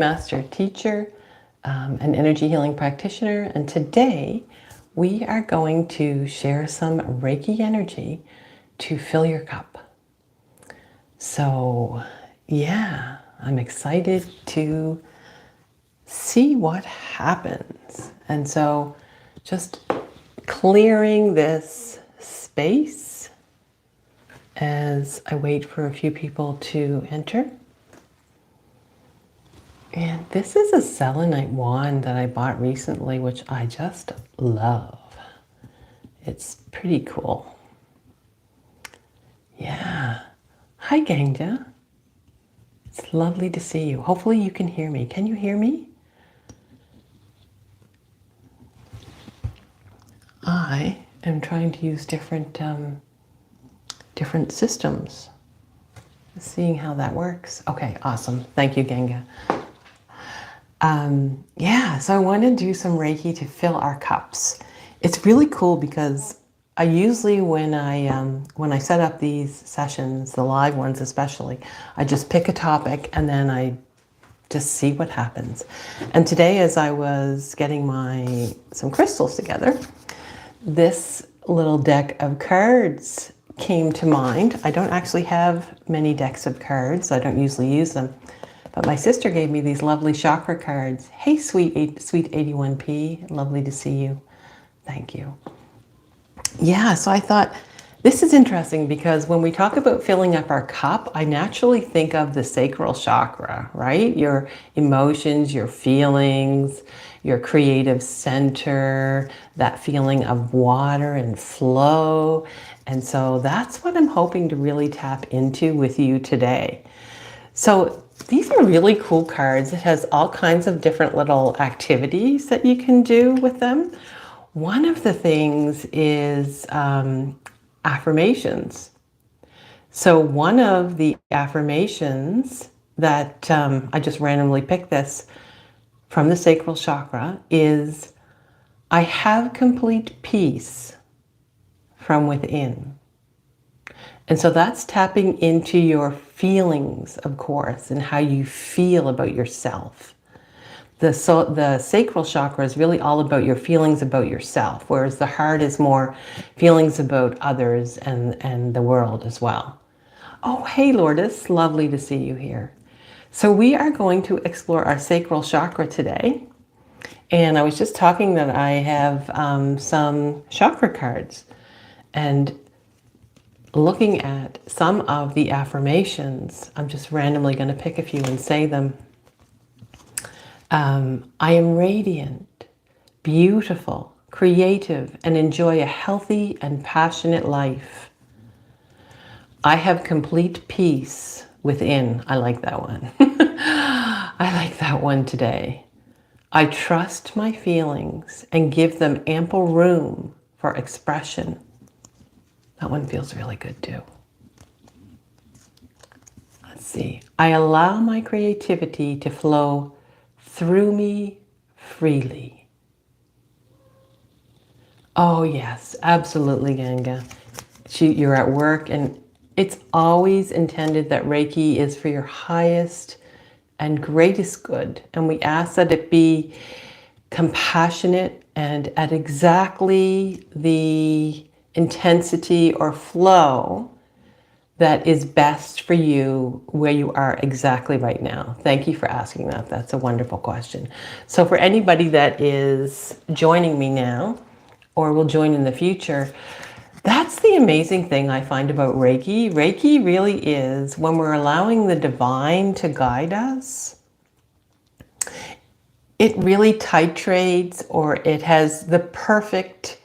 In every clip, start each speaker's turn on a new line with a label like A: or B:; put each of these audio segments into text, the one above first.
A: Master teacher, an energy healing practitioner, and today we are going to share some Reiki energy to fill your cup. So yeah, I'm excited to see what happens. And so just clearing this space as I wait for a few people to enter. And this is a selenite wand that I bought recently, which I just love. It's pretty cool. Yeah. Hi, Gangja. It's lovely to see you. Hopefully you can hear me. Can you hear me? I am trying to use different systems. Seeing how that works. Okay, awesome. Thank you, Ganga. Yeah, so I want to do some Reiki to fill our cups. It's really cool because I usually, when I set up these sessions, the live ones especially, I just pick a topic and then I just see what happens. And today, as I was getting some crystals together, this little deck of cards came to mind. I don't actually have many decks of cards. I don't usually use them. But my sister gave me these lovely chakra cards. Hey, sweet 81P. Lovely to see you. Thank you. Yeah, so I thought this is interesting because when we talk about filling up our cup, I naturally think of the sacral chakra, right? Your emotions, your feelings, your creative center, that feeling of water and flow. And so that's what I'm hoping to really tap into with you today. So these are really cool cards. It has all kinds of different little activities that you can do with them. One of the things is affirmations. So one of the affirmations that I just randomly picked this from the sacral chakra is, I have complete peace from within. And so that's tapping into your feelings, of course, and how you feel about yourself. The sacral chakra is really all about your feelings about yourself, whereas the heart is more feelings about others and the world as well. Oh, hey, Lourdes, lovely to see you here. So we are going to explore our sacral chakra today. And I was just talking that I have some chakra cards. And looking at some of the affirmations, I'm just randomly going to pick a few and say them. I am radiant, beautiful, creative, and enjoy a healthy and passionate life. I have complete peace within. I like that one. I like that one today. I trust my feelings and give them ample room for expression. That one feels really good too. Let's see. I allow my creativity to flow through me freely. Oh yes, absolutely, Ganga. You're at work and it's always intended that Reiki is for your highest and greatest good. And we ask that it be compassionate and at exactly the intensity or flow that is best for you where you are exactly right now. Thank you for asking that. That's a wonderful question. So for anybody that is joining me now or will join in the future, that's the amazing thing I find about Reiki. Reiki really is when we're allowing the divine to guide us. It really titrates, or it has the perfect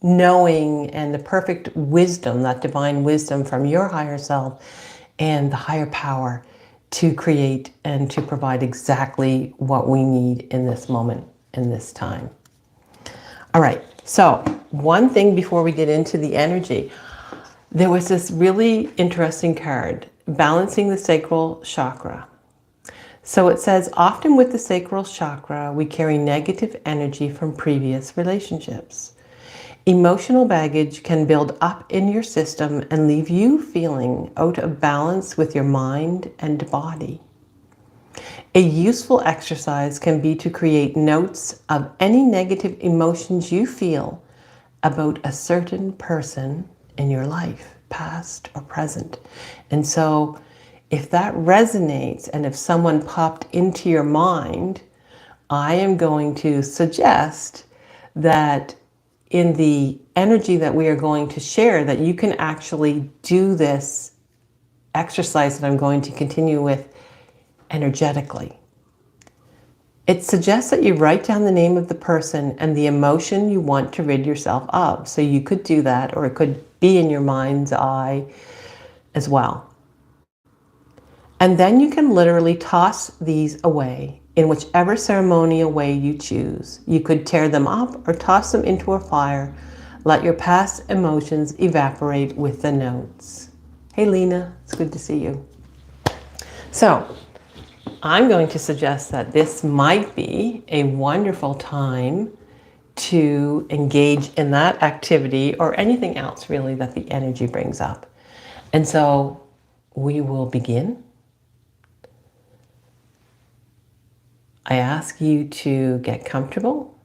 A: knowing and the perfect wisdom, that divine wisdom from your higher self and the higher power to create and to provide exactly what we need in this moment, in this time. All right, so one thing before we get into the energy, there was this really interesting card, Balancing the Sacral Chakra. So it says, often with the sacral chakra, we carry negative energy from previous relationships. Emotional baggage can build up in your system and leave you feeling out of balance with your mind and body. A useful exercise can be to create notes of any negative emotions you feel about a certain person in your life, past or present. And so if that resonates and if someone popped into your mind, I am going to suggest that in the energy that we are going to share, that you can actually do this exercise that I'm going to continue with energetically. It suggests that you write down the name of the person and the emotion you want to rid yourself of. So you could do that, or it could be in your mind's eye as well. And then you can literally toss these away in whichever ceremonial way you choose. You could tear them up or toss them into a fire. Let your past emotions evaporate with the notes. Hey Lena, it's good to see you. So I'm going to suggest that this might be a wonderful time to engage in that activity or anything else really that the energy brings up. And so we will begin. I ask you to get comfortable,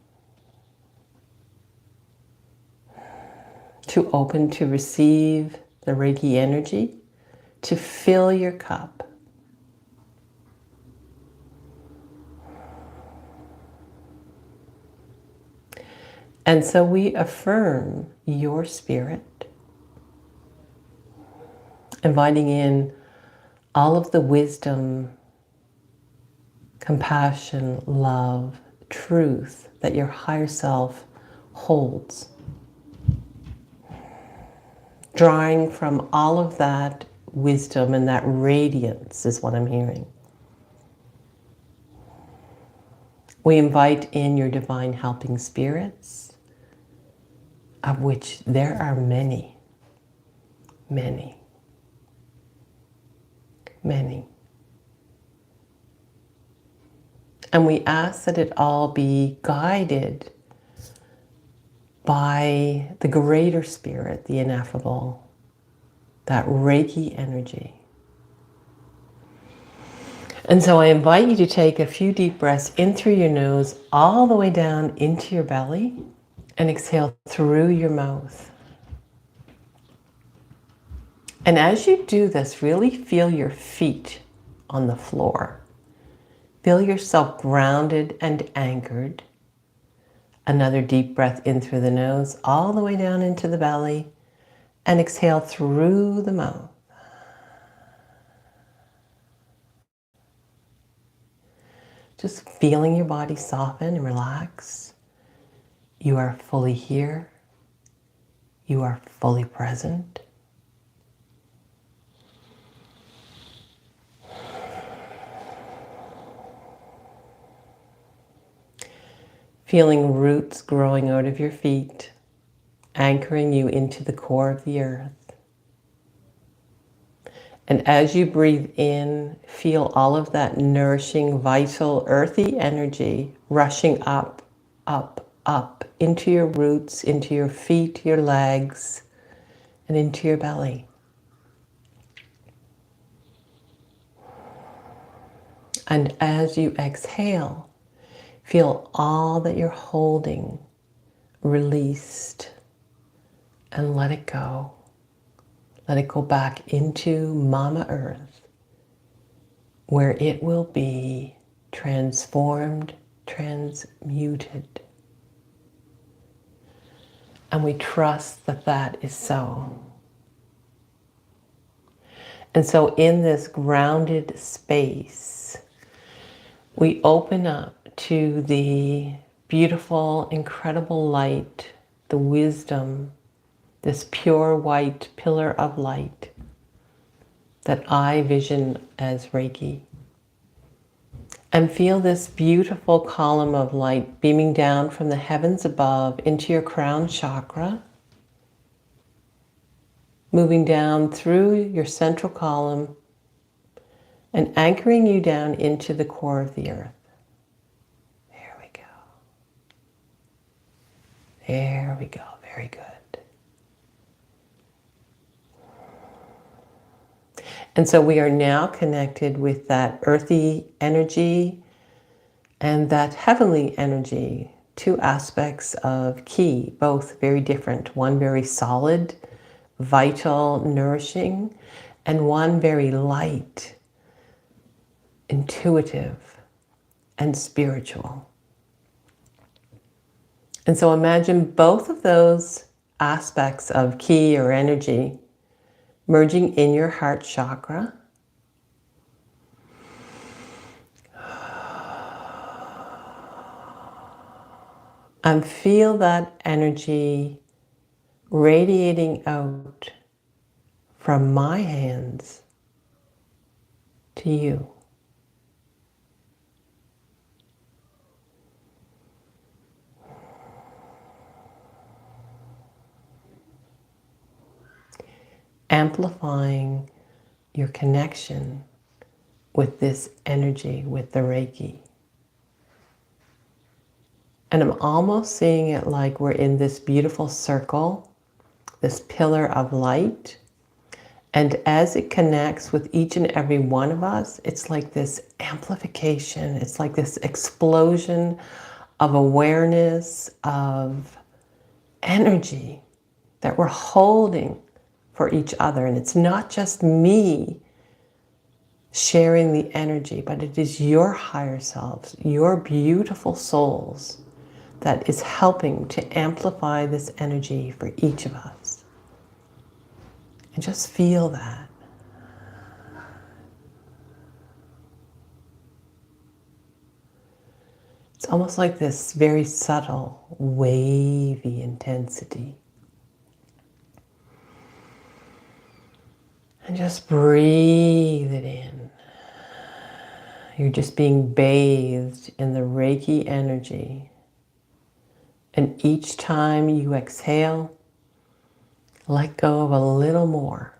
A: to open to receive the Reiki energy, to fill your cup. And so we affirm your spirit, inviting in all of the wisdom, compassion, love, truth that your higher self holds. Drawing from all of that wisdom and that radiance is what I'm hearing. We invite in your divine helping spirits, of which there are many, many, many. And we ask that it all be guided by the greater spirit, the ineffable, that Reiki energy. And so I invite you to take a few deep breaths in through your nose, all the way down into your belly, and exhale through your mouth. And as you do this, really feel your feet on the floor. Feel yourself grounded and anchored. Another deep breath in through the nose, all the way down into the belly, and exhale through the mouth. Just feeling your body soften and relax. You are fully here. You are fully present. Feeling roots growing out of your feet, anchoring you into the core of the earth. And as you breathe in, feel all of that nourishing, vital, earthy energy rushing up, up, up into your roots, into your feet, your legs, and into your belly. And as you exhale, feel all that you're holding released and let it go. Let it go back into Mama Earth, where it will be transformed, transmuted. And we trust that that is so. And so in this grounded space, we open up to the beautiful, incredible light, the wisdom, this pure white pillar of light that I vision as Reiki. And feel this beautiful column of light beaming down from the heavens above into your crown chakra, moving down through your central column and anchoring you down into the core of the earth. There we go. There we go. Very good. And so we are now connected with that earthy energy and that heavenly energy, two aspects of ki, both very different. One very solid, vital, nourishing, and one very light, intuitive, and spiritual. And so imagine both of those aspects of ki or energy merging in your heart chakra. And feel that energy radiating out from my hands to you. Amplifying your connection with this energy, with the Reiki. And I'm almost seeing it like we're in this beautiful circle, this pillar of light. And as it connects with each and every one of us, it's like this amplification. It's like this explosion of awareness, of energy that we're holding for each other. And it's not just me sharing the energy, but it is your higher selves, your beautiful souls that is helping to amplify this energy for each of us. And just feel that. It's almost like this very subtle, wavy intensity. And just breathe it in. You're just being bathed in the Reiki energy. And each time you exhale, let go of a little more.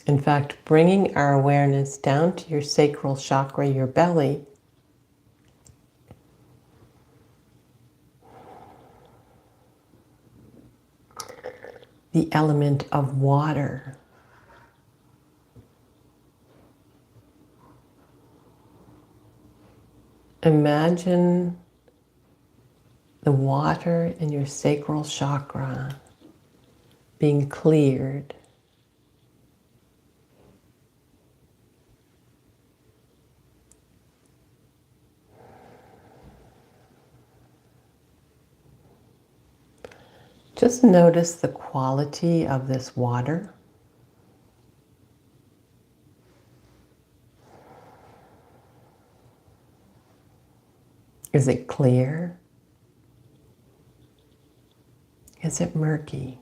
A: In fact, bringing our awareness down to your sacral chakra, your belly, the element of water. Imagine the water in your sacral chakra being cleared. Just notice the quality of this water. Is it clear? Is it murky?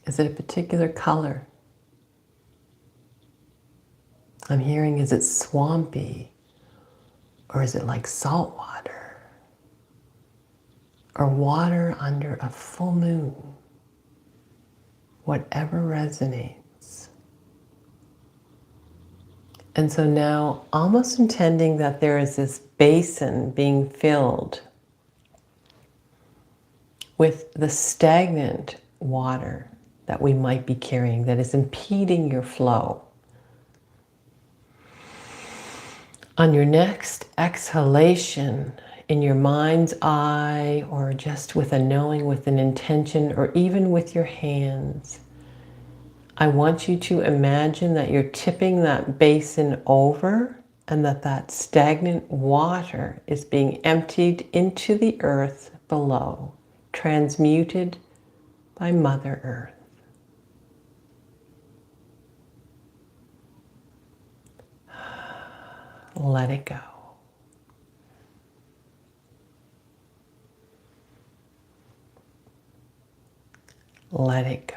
A: Is it a particular color? I'm hearing, is it swampy? Or is it like salt water? Or water under a full moon? Whatever resonates. And so now, almost intending that there is this basin being filled with the stagnant water that we might be carrying that is impeding your flow. On your next exhalation, in your mind's eye, or just with a knowing, with an intention, or even with your hands, I want you to imagine that you're tipping that basin over and that that stagnant water is being emptied into the earth below, transmuted by Mother Earth. Let it go. Let it go.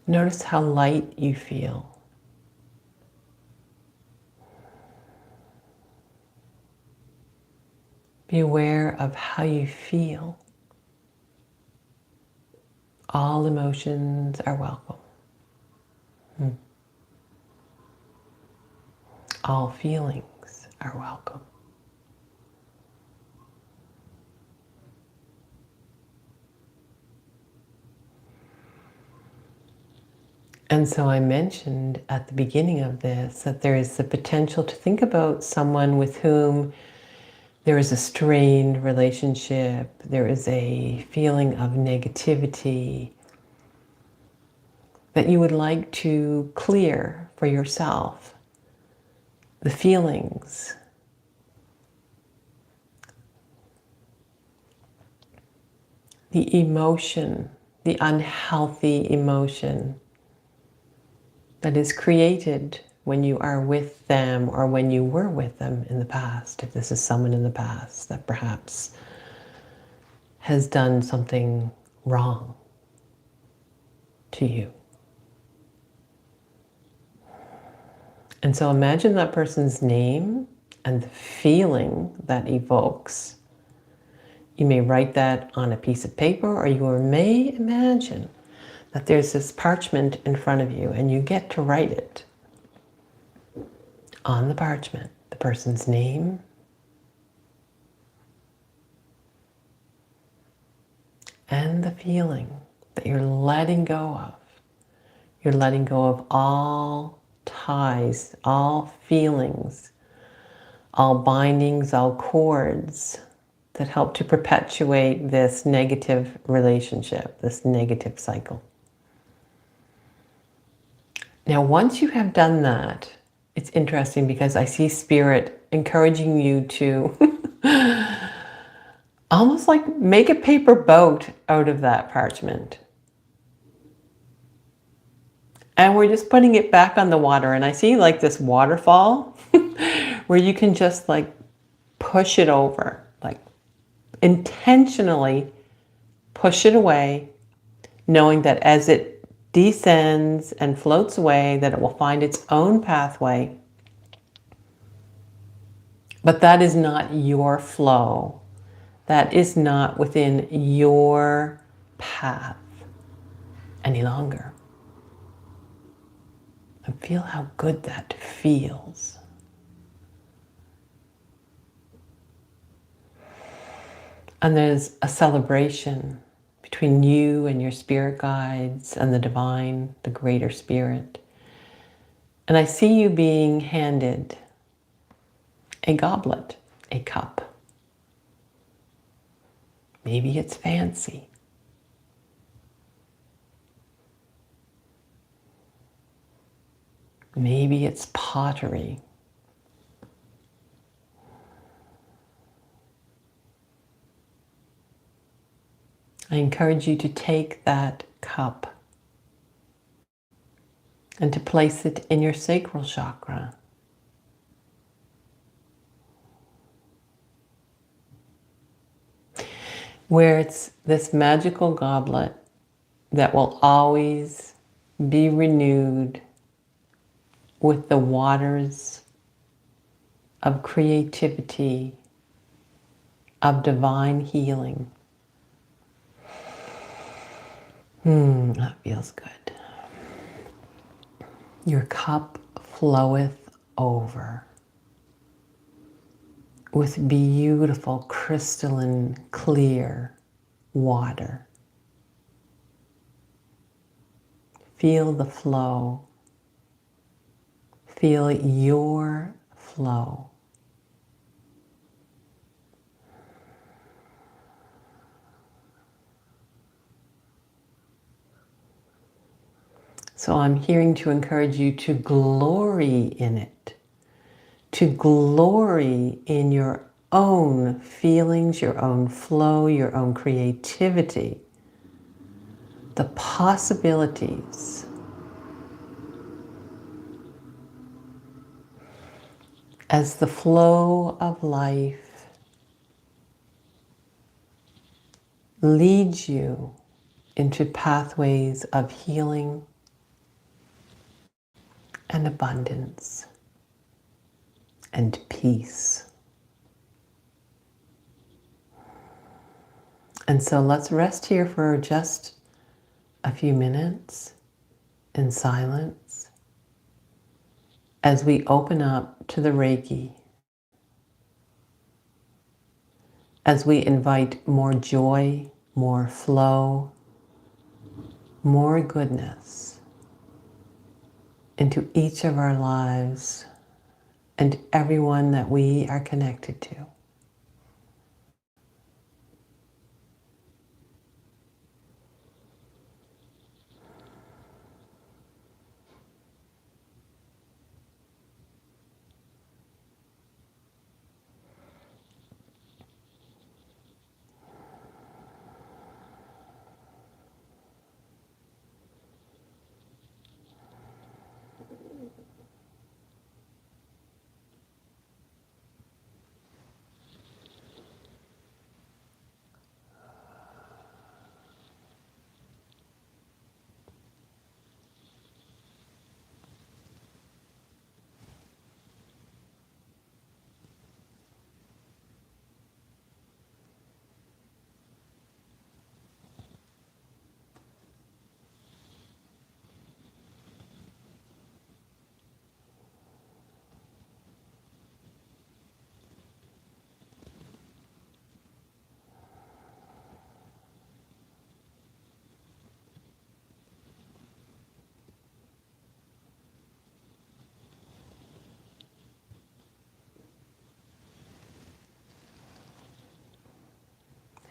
A: Notice how light you feel. Be aware of how you feel. All emotions are welcome. All feelings are welcome. And so I mentioned at the beginning of this that there is the potential to think about someone with whom there is a strained relationship, there is a feeling of negativity that you would like to clear for yourself. The feelings, the emotion, the unhealthy emotion that is created when you are with them or when you were with them in the past. If this is someone in the past that perhaps has done something wrong to you. And so imagine that person's name and the feeling that evokes. You may write that on a piece of paper, or you may imagine that there's this parchment in front of you and you get to write it on the parchment, the person's name and the feeling that you're letting go of. You're letting go of all ties, all feelings, all bindings, all cords that help to perpetuate this negative relationship, this negative cycle. Now, once you have done that, it's interesting because I see Spirit encouraging you to almost like make a paper boat out of that parchment. And we're just putting it back on the water. And I see like this waterfall where you can just like push it over, like intentionally push it away, knowing that as it descends and floats away, that it will find its own pathway. But that is not your flow. That is not within your path any longer. And feel how good that feels. And there's a celebration between you and your spirit guides and the divine, the greater spirit. And I see you being handed a goblet, a cup. Maybe it's fancy. Maybe it's pottery. I encourage you to take that cup and to place it in your sacral chakra. Where it's this magical goblet that will always be renewed with the waters of creativity, of divine healing. That feels good. Your cup floweth over with beautiful, crystalline, clear water. Feel the flow. Feel your flow. So I'm hearing to encourage you to glory in it, to glory in your own feelings, your own flow, your own creativity, the possibilities. As the flow of life leads you into pathways of healing and abundance and peace. And so let's rest here for just a few minutes in silence as we open up to the Reiki, as we invite more joy, more flow, more goodness into each of our lives and everyone that we are connected to.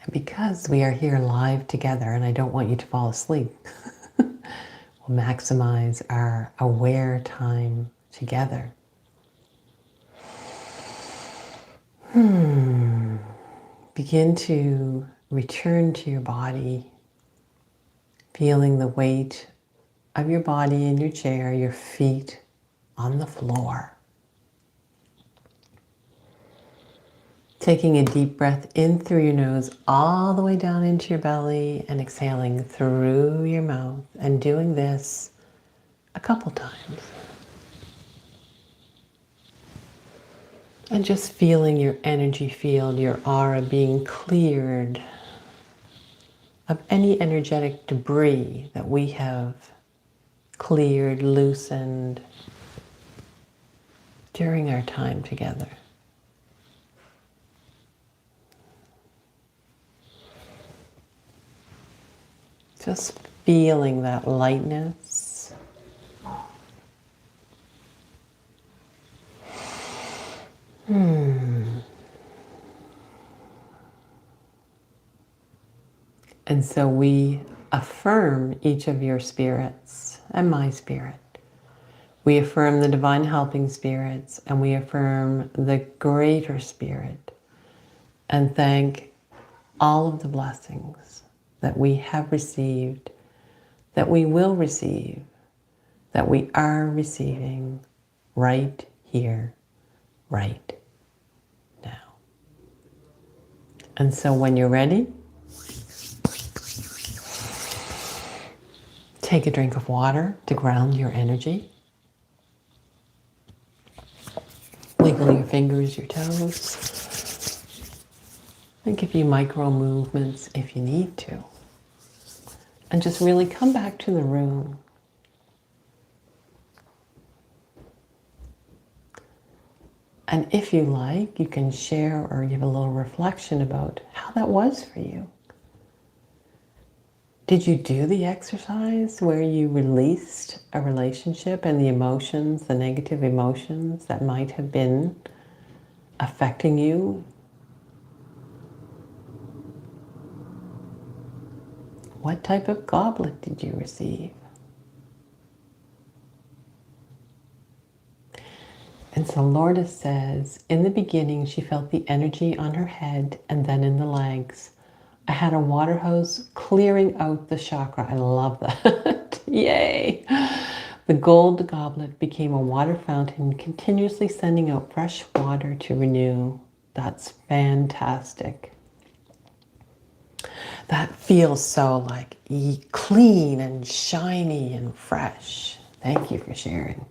A: And because we are here live together, and I don't want you to fall asleep, we'll maximize our aware time together. Begin to return to your body, feeling the weight of your body in your chair, your feet on the floor. Taking a deep breath in through your nose all the way down into your belly and exhaling through your mouth, and doing this a couple times. And just feeling your energy field, your aura being cleared of any energetic debris that we have cleared, loosened during our time together. Just feeling that lightness. And so we affirm each of your spirits and my spirit. We affirm the divine helping spirits, and we affirm the greater spirit, and thank all of the blessings that we have received, that we will receive, that we are receiving right here, right now. And so when you're ready, take a drink of water to ground your energy. Wiggle your fingers, your toes. Make a few micro movements if you need to. And just really come back to the room. And if you like, you can share or give a little reflection about how that was for you. Did you do the exercise where you released a relationship and the emotions, the negative emotions that might have been affecting you? What type of goblet did you receive? And so Lourdes says, in the beginning, she felt the energy on her head and then in the legs. I had a water hose clearing out the chakra. I love that. Yay. The gold goblet became a water fountain, continuously sending out fresh water to renew. That's fantastic. That feels so like clean and shiny and fresh. Thank you for sharing.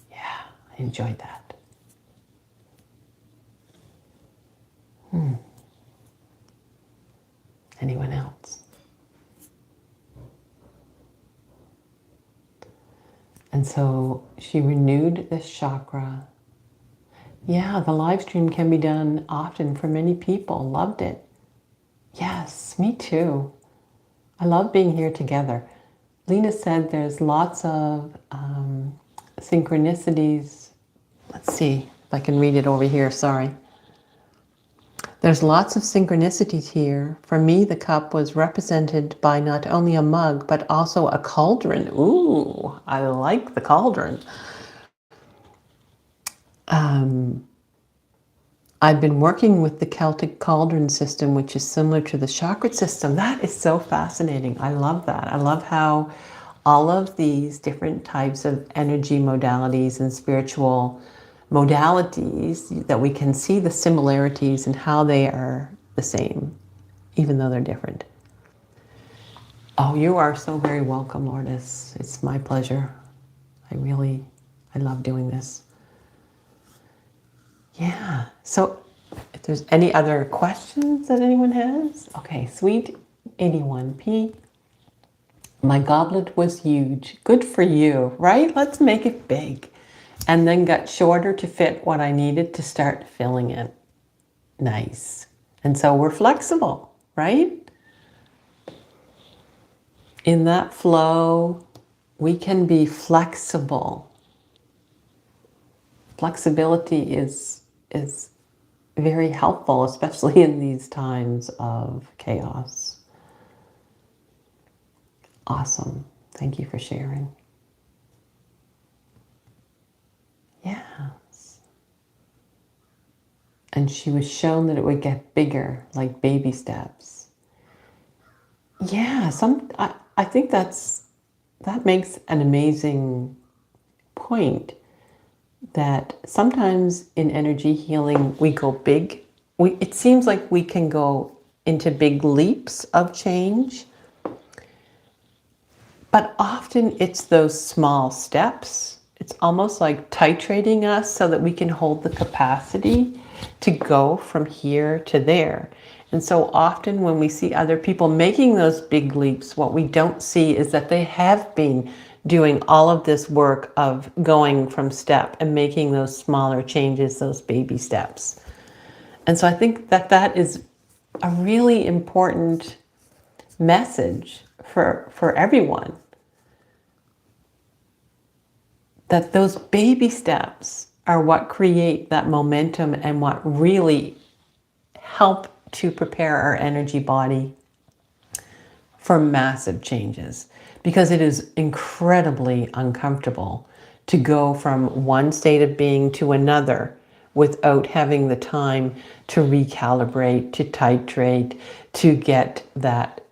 A: Yeah, I enjoyed that. Anyone else? And so she renewed this chakra. Yeah, the live stream can be done often for many people. Loved it. Yes, me too. I love being here together. Lena said there's lots of synchronicities. Let's see if I can read it over here. Sorry. There's lots of synchronicities here. For me, the cup was represented by not only a mug, but also a cauldron. Ooh, I like the cauldron. I've been working with the Celtic cauldron system, which is similar to the chakra system. That is so fascinating. I love that. I love how all of these different types of energy modalities and spiritual modalities, that we can see the similarities and how they are the same, even though they're different. Oh, you are so very welcome, Lourdes. It's my pleasure. I love doing this. Yeah. So if there's any other questions that anyone has. Okay, sweet 81p. My goblet was huge. Good for you, right? Let's make it big. And then got shorter to fit what I needed to start filling it. Nice. And so we're flexible, right? In that flow, we can be flexible. Flexibility is very helpful, especially in these times of chaos. Awesome. Thank you for sharing. Yes. And she was shown that it would get bigger, like baby steps. Yeah, I think that makes an amazing point, that sometimes in energy healing we go big. It seems like we can go into big leaps of change, but often it's those small steps. It's almost like titrating us so that we can hold the capacity to go from here to there. And so often when we see other people making those big leaps, what we don't see is that they have been doing all of this work of going from step and making those smaller changes, those baby steps. And so I think that is a really important message for everyone, that those baby steps are what create that momentum and what really help to prepare our energy body for massive changes, because it is incredibly uncomfortable to go from one state of being to another without having the time to recalibrate, to titrate, to get that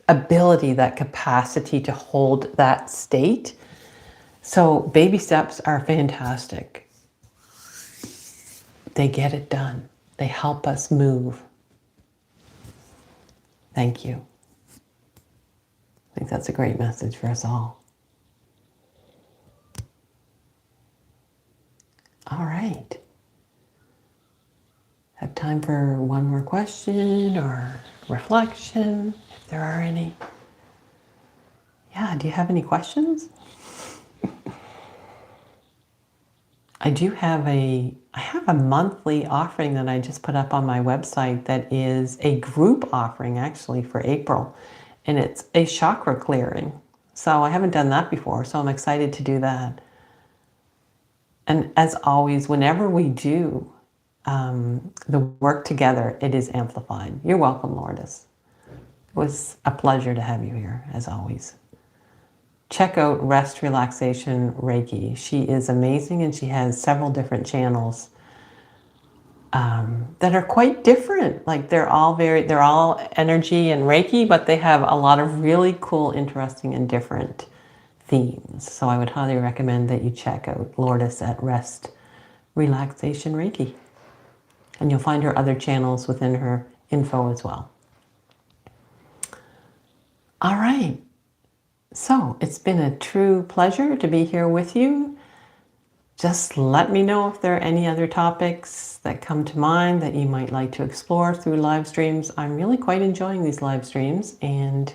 A: ability, that capacity to hold that state. So baby steps are fantastic. They get it done. They help us move. Thank you. I think that's a great message for us all. All right. Have time for one more question or reflection, if there are any. Yeah, do you have any questions? I have a monthly offering that I just put up on my website that is a group offering actually for April, and it's a chakra clearing. So I haven't done that before, so I'm excited to do that. And as always, whenever we do the work together, it is amplified. You're welcome, Lourdes. It was a pleasure to have you here, as always. Check out Rest Relaxation Reiki. She is amazing, and she has several different channels that are quite different. Like they're all energy and Reiki, but they have a lot of really cool, interesting, and different themes. So I would highly recommend that you check out Lourdes at Rest Relaxation Reiki. And you'll find her other channels within her info as well. All right. So it's been a true pleasure to be here with you. Just let me know if there are any other topics that come to mind that you might like to explore through live streams. I'm really quite enjoying these live streams, and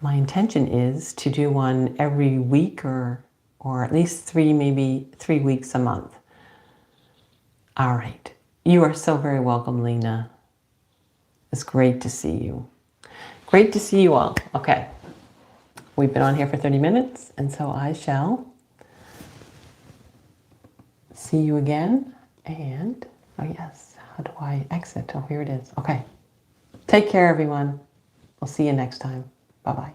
A: my intention is to do one every week or or at least 3, maybe 3 weeks a month. All right. You are so very welcome, Lena. It's great to see you. Great to see you all. Okay. We've been on here for 30 minutes, and so I shall see you again. And, oh yes, how do I exit? Oh, here it is. Okay. Take care, everyone. We'll see you next time. Bye-bye.